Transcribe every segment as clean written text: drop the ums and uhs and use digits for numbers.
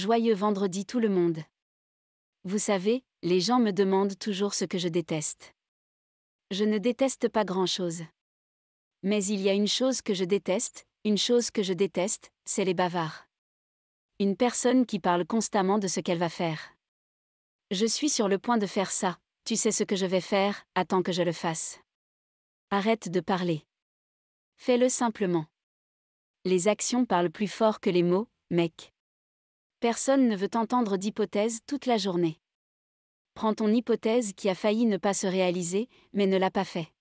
Joyeux vendredi tout le monde. Vous savez, les gens me demandent toujours ce que je déteste. Je ne déteste pas grand-chose. Mais il y a une chose que je déteste, c'est les bavards. Une personne qui parle constamment de ce qu'elle va faire. Je suis sur le point de faire ça, tu sais ce que je vais faire, attends que je le fasse. Arrête de parler. Fais-le simplement. Les actions parlent plus fort que les mots, mec. Personne ne veut entendre d'hypothèse toute la journée. Prends ton hypothèse qui a failli ne pas se réaliser, mais ne l'a pas fait.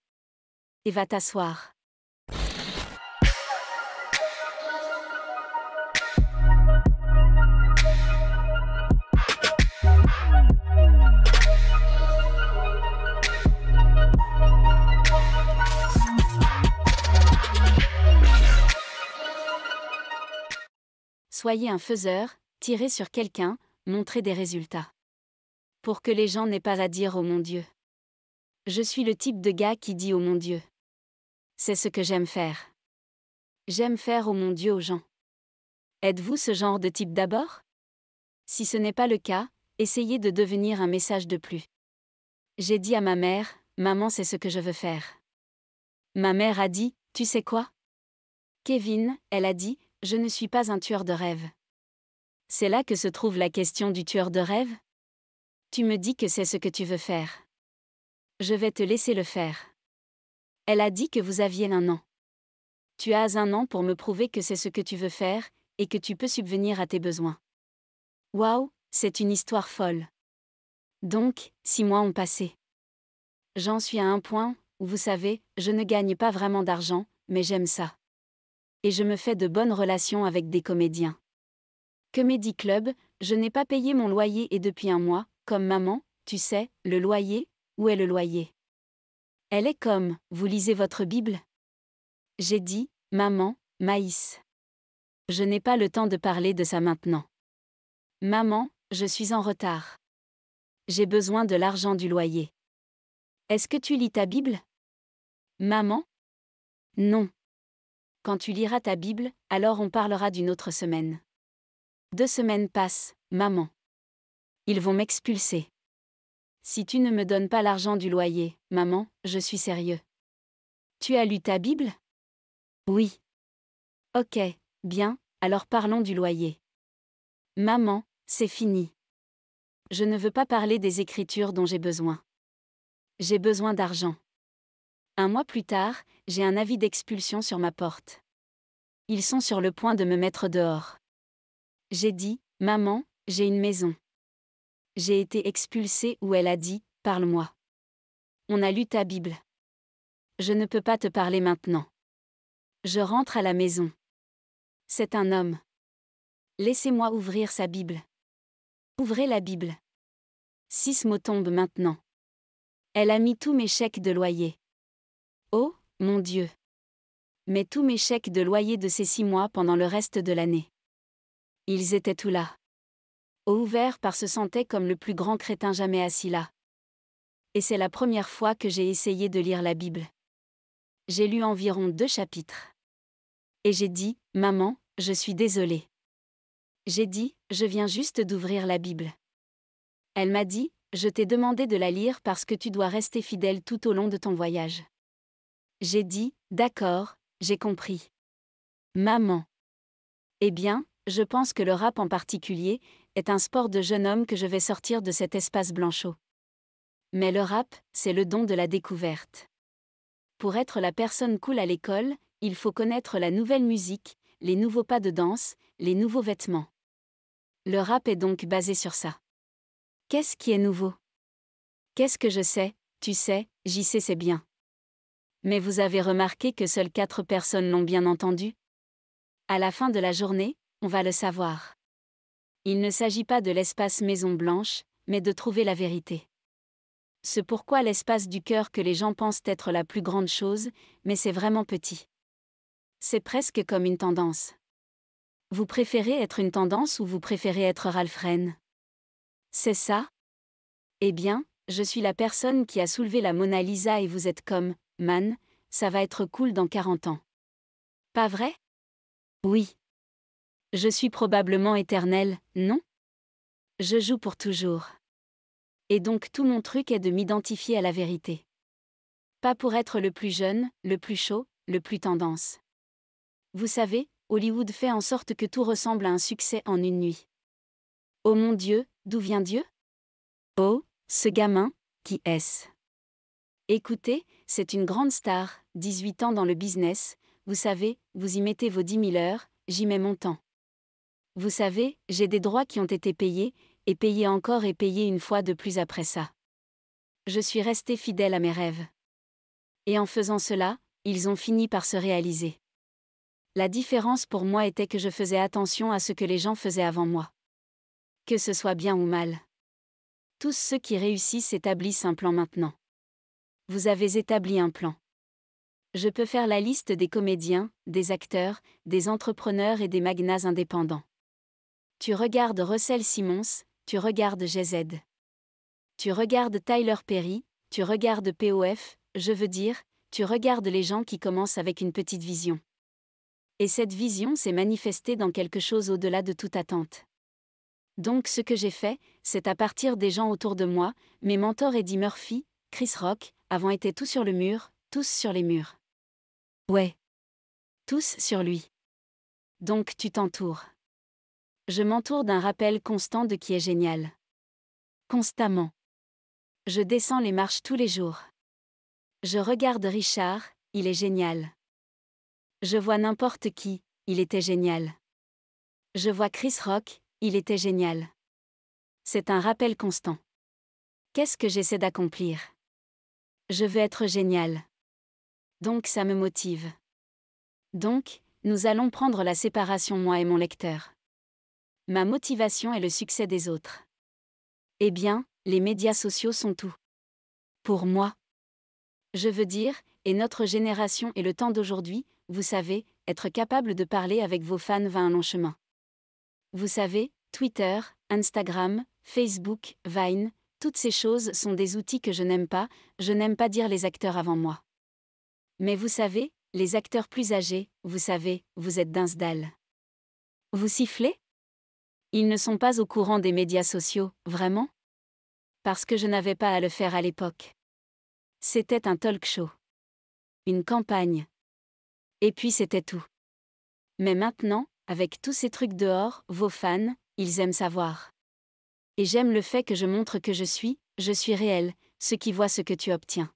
Et va t'asseoir. Soyez un faiseur, tirez sur quelqu'un, montrez des résultats. Pour que les gens n'aient pas à dire oh mon Dieu. Je suis le type de gars qui dit oh mon Dieu. C'est ce que j'aime faire. J'aime faire oh mon Dieu aux gens. Êtes-vous ce genre de type d'abord? Si ce n'est pas le cas, essayez de devenir un message de plus. J'ai dit à ma mère, maman c'est ce que je veux faire. Ma mère a dit, tu sais quoi? Kevin, elle a dit, je ne suis pas un tueur de rêves. C'est là que se trouve la question du tueur de rêves? Tu me dis que c'est ce que tu veux faire. Je vais te laisser le faire. Elle a dit que vous aviez 1 an. Tu as 1 an pour me prouver que c'est ce que tu veux faire, et que tu peux subvenir à tes besoins. Waouh, c'est une histoire folle. Donc, 6 mois ont passé. J'en suis à un point où, vous savez, je ne gagne pas vraiment d'argent, mais j'aime ça. Et je me fais de bonnes relations avec des comédiens. Comedy Club, je n'ai pas payé mon loyer et depuis 1 mois, comme maman, tu sais, le loyer, où est le loyer? Elle est comme, vous lisez votre Bible? J'ai dit, maman, maïs. Je n'ai pas le temps de parler de ça maintenant. Maman, je suis en retard. J'ai besoin de l'argent du loyer. Est-ce que tu lis ta Bible? Maman? Non. Quand tu liras ta Bible, alors on parlera d'une autre semaine. 2 semaines passent, maman. Ils vont m'expulser. Si tu ne me donnes pas l'argent du loyer, maman, je suis sérieux. Tu as lu ta Bible? Oui. Ok, bien, alors parlons du loyer. Maman, c'est fini. Je ne veux pas parler des écritures dont j'ai besoin. J'ai besoin d'argent. 1 mois plus tard, j'ai un avis d'expulsion sur ma porte. Ils sont sur le point de me mettre dehors. J'ai dit, maman, j'ai une maison. J'ai été expulsée où elle a dit, parle-moi. On a lu ta Bible. Je ne peux pas te parler maintenant. Je rentre à la maison. C'est un homme. Laissez-moi ouvrir sa Bible. Ouvrez la Bible. 6 mots tombent maintenant. Elle a mis tous mes chèques de loyer. Oh, mon Dieu. Mais tous mes chèques de loyer de ces 6 mois pendant le reste de l'année. Ils étaient tout là. Ouvert par se sentait comme le plus grand crétin jamais assis là. Et c'est la première fois que j'ai essayé de lire la Bible. J'ai lu environ 2 chapitres. Et j'ai dit, maman, je suis désolée. J'ai dit, je viens juste d'ouvrir la Bible. Elle m'a dit, je t'ai demandé de la lire parce que tu dois rester fidèle tout au long de ton voyage. J'ai dit, d'accord, j'ai compris. Maman. Eh bien, je pense que le rap en particulier est un sport de jeune homme que je vais sortir de cet espace blanchot. Mais le rap, c'est le don de la découverte. Pour être la personne cool à l'école, il faut connaître la nouvelle musique, les nouveaux pas de danse, les nouveaux vêtements. Le rap est donc basé sur ça. Qu'est-ce qui est nouveau? Qu'est-ce que je sais? Tu sais, j'y sais c'est bien. Mais vous avez remarqué que seules 4 personnes l'ont bien entendu? À la fin de la journée, on va le savoir. Il ne s'agit pas de l'espace Maison Blanche, mais de trouver la vérité. C'est pourquoi l'espace du cœur que les gens pensent être la plus grande chose, mais c'est vraiment petit. C'est presque comme une tendance. Vous préférez être une tendance ou vous préférez être Ralph Lauren? C'est ça? Eh bien, je suis la personne qui a soulevé la Mona Lisa et vous êtes comme, man, ça va être cool dans 40 ans. Pas vrai? Oui. Je suis probablement éternelle, non? Je joue pour toujours. Et donc tout mon truc est de m'identifier à la vérité. Pas pour être le plus jeune, le plus chaud, le plus tendance. Vous savez, Hollywood fait en sorte que tout ressemble à un succès en une nuit. Oh mon Dieu, d'où vient Dieu? Oh, ce gamin, qui est-ce? Écoutez, c'est une grande star, 18 ans dans le business, vous savez, vous y mettez vos 10 000 heures, j'y mets mon temps. Vous savez, j'ai des droits qui ont été payés, et payés encore et payés une fois de plus après ça. Je suis resté fidèle à mes rêves. Et en faisant cela, ils ont fini par se réaliser. La différence pour moi était que je faisais attention à ce que les gens faisaient avant moi. Que ce soit bien ou mal. Tous ceux qui réussissent établissent un plan maintenant. Vous avez établi un plan. Je peux faire la liste des comédiens, des acteurs, des entrepreneurs et des magnats indépendants. Tu regardes Russell Simmons, tu regardes Jay-Z. Tu regardes Tyler Perry, tu regardes POF, je veux dire, tu regardes les gens qui commencent avec une petite vision. Et cette vision s'est manifestée dans quelque chose au-delà de toute attente. Donc ce que j'ai fait, c'est à partir des gens autour de moi, mes mentors Eddie Murphy, Chris Rock, avant étaient tous sur le mur, tous sur les murs. Ouais. Tous sur lui. Donc tu t'entoures. Je m'entoure d'un rappel constant de qui est génial. Constamment. Je descends les marches tous les jours. Je regarde Richard, il est génial. Je vois n'importe qui, il était génial. Je vois Chris Rock, il était génial. C'est un rappel constant. Qu'est-ce que j'essaie d'accomplir? Je veux être génial. Donc ça me motive. Donc, nous allons prendre la séparation moi et mon lecteur. Ma motivation est le succès des autres. Eh bien, les médias sociaux sont tout. Pour moi. Je veux dire, et notre génération et le temps d'aujourd'hui, vous savez, être capable de parler avec vos fans va un long chemin. Vous savez, Twitter, Instagram, Facebook, Vine, toutes ces choses sont des outils que je n'aime pas dire les acteurs avant moi. Mais vous savez, les acteurs plus âgés, vous savez, vous êtes d'insdal. Vous sifflez? Ils ne sont pas au courant des médias sociaux, vraiment? Parce que je n'avais pas à le faire à l'époque. C'était un talk show. Une campagne. Et puis c'était tout. Mais maintenant, avec tous ces trucs dehors, vos fans, ils aiment savoir. Et j'aime le fait que je montre que je suis réel, ceux qui voient ce que tu obtiens.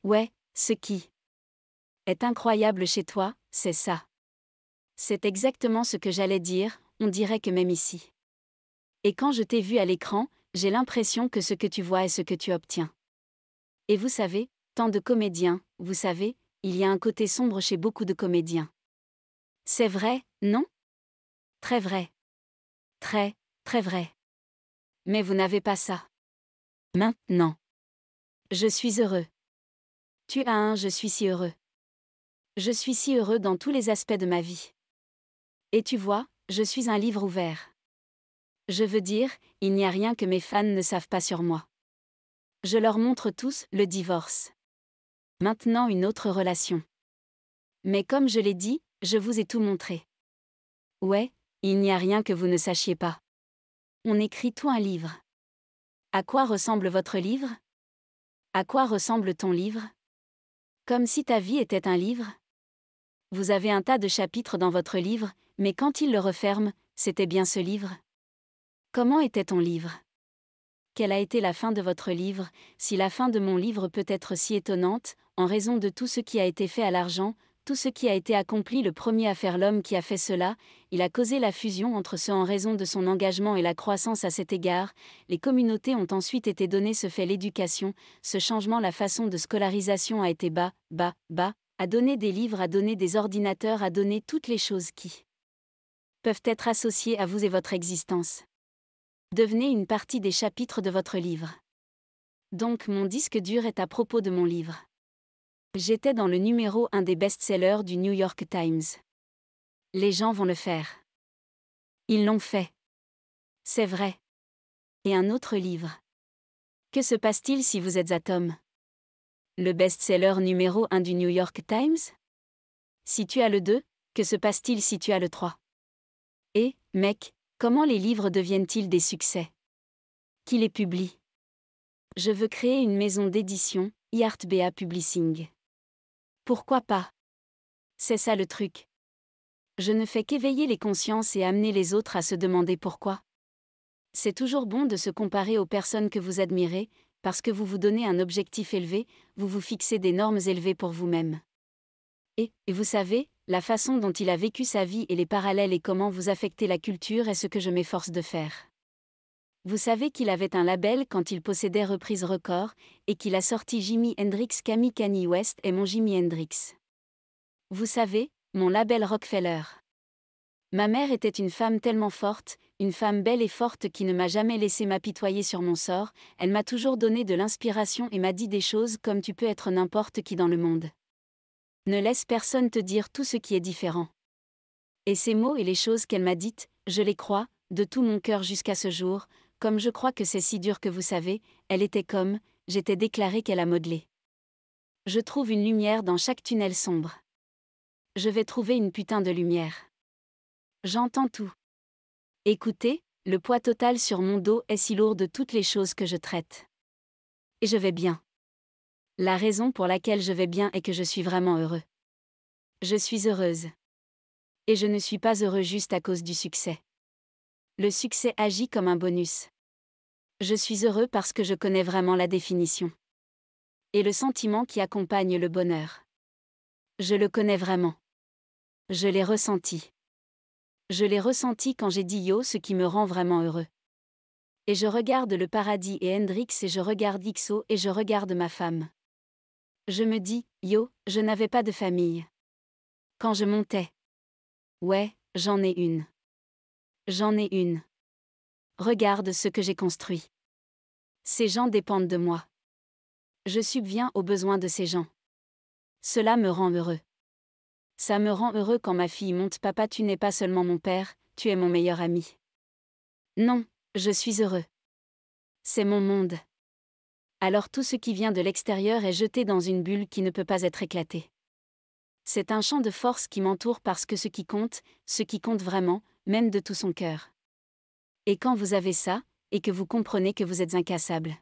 Ouais, ce qui est incroyable chez toi, c'est ça. C'est exactement ce que j'allais dire, on dirait que même ici. Et quand je t'ai vu à l'écran, j'ai l'impression que ce que tu vois est ce que tu obtiens. Et vous savez, tant de comédiens, vous savez, il y a un côté sombre chez beaucoup de comédiens. C'est vrai, non? Très vrai. Très, très vrai. Mais vous n'avez pas ça. Maintenant. Je suis heureux. Tu as un je suis si heureux. Je suis si heureux dans tous les aspects de ma vie. Et tu vois, je suis un livre ouvert. Je veux dire, il n'y a rien que mes fans ne savent pas sur moi. Je leur montre tous le divorce. Maintenant une autre relation. Mais comme je l'ai dit, je vous ai tout montré. Ouais, il n'y a rien que vous ne sachiez pas. On écrit tout un livre. À quoi ressemble votre livre? À quoi ressemble ton livre? Comme si ta vie était un livre? Vous avez un tas de chapitres dans votre livre, mais quand il le referme, c'était bien ce livre? Comment était ton livre? Quelle a été la fin de votre livre, si la fin de mon livre peut être si étonnante, en raison de tout ce qui a été fait à l'argent, tout ce qui a été accompli le premier à faire l'homme qui a fait cela, il a causé la fusion entre ceux en raison de son engagement et la croissance à cet égard, les communautés ont ensuite été données ce fait l'éducation, ce changement la façon de scolarisation a été bas, a donné des livres, a donné des ordinateurs, a donné toutes les choses qui peuvent être associées à vous et votre existence. Devenez une partie des chapitres de votre livre. Donc mon disque dur est à propos de mon livre. J'étais dans le numéro 1 des best-sellers du New York Times. Les gens vont le faire. Ils l'ont fait. C'est vrai. Et un autre livre. Que se passe-t-il si vous êtes Atom? Le best-seller numéro 1 du New York Times? Si tu as le 2, que se passe-t-il si tu as le 3? Et, mec, Comment les livres deviennent-ils des succès? Qui les publie? Je veux créer une maison d'édition, iHeartBA Publishing. Pourquoi pas? C'est ça le truc. Je ne fais qu'éveiller les consciences et amener les autres à se demander pourquoi. C'est toujours bon de se comparer aux personnes que vous admirez, parce que vous vous donnez un objectif élevé, vous vous fixez des normes élevées pour vous-même. Et vous savez, la façon dont il a vécu sa vie et les parallèles et comment vous affectez la culture est ce que je m'efforce de faire. Vous savez qu'il avait un label quand il possédait Reprise Records, et qu'il a sorti Jimi Hendrix Kanye West et mon Jimi Hendrix. Vous savez, mon label Rockefeller. Ma mère était une femme tellement forte, une femme belle et forte qui ne m'a jamais laissé m'apitoyer sur mon sort, elle m'a toujours donné de l'inspiration et m'a dit des choses comme tu peux être n'importe qui dans le monde. Ne laisse personne te dire tout ce qui est différent. Et ces mots et les choses qu'elle m'a dites, je les crois, de tout mon cœur jusqu'à ce jour, comme je crois que c'est si dur que vous savez, elle était comme, j'étais déclaré qu'elle a modelé. Je trouve une lumière dans chaque tunnel sombre. Je vais trouver une putain de lumière. J'entends tout. Écoutez, le poids total sur mon dos est si lourd de toutes les choses que je traite. Et je vais bien. La raison pour laquelle je vais bien est que je suis vraiment heureux. Je suis heureuse. Et je ne suis pas heureux juste à cause du succès. Le succès agit comme un bonus. Je suis heureux parce que je connais vraiment la définition. Et le sentiment qui accompagne le bonheur. Je le connais vraiment. Je l'ai ressenti. Je l'ai ressenti quand j'ai dit yo, ce qui me rend vraiment heureux. Et je regarde le paradis et Hendrix et je regarde XO et je regarde ma femme. Je me dis, yo, je n'avais pas de famille. Quand je montais. Ouais, j'en ai une. J'en ai une. Regarde ce que j'ai construit. Ces gens dépendent de moi. Je subviens aux besoins de ces gens. Cela me rend heureux. Ça me rend heureux quand ma fille monte, papa, tu n'es pas seulement mon père, tu es mon meilleur ami. Non, je suis heureux. C'est mon monde. Alors tout ce qui vient de l'extérieur est jeté dans une bulle qui ne peut pas être éclatée. C'est un champ de force qui m'entoure parce que ce qui compte vraiment, même de tout son cœur. Et quand vous avez ça, et que vous comprenez que vous êtes incassable.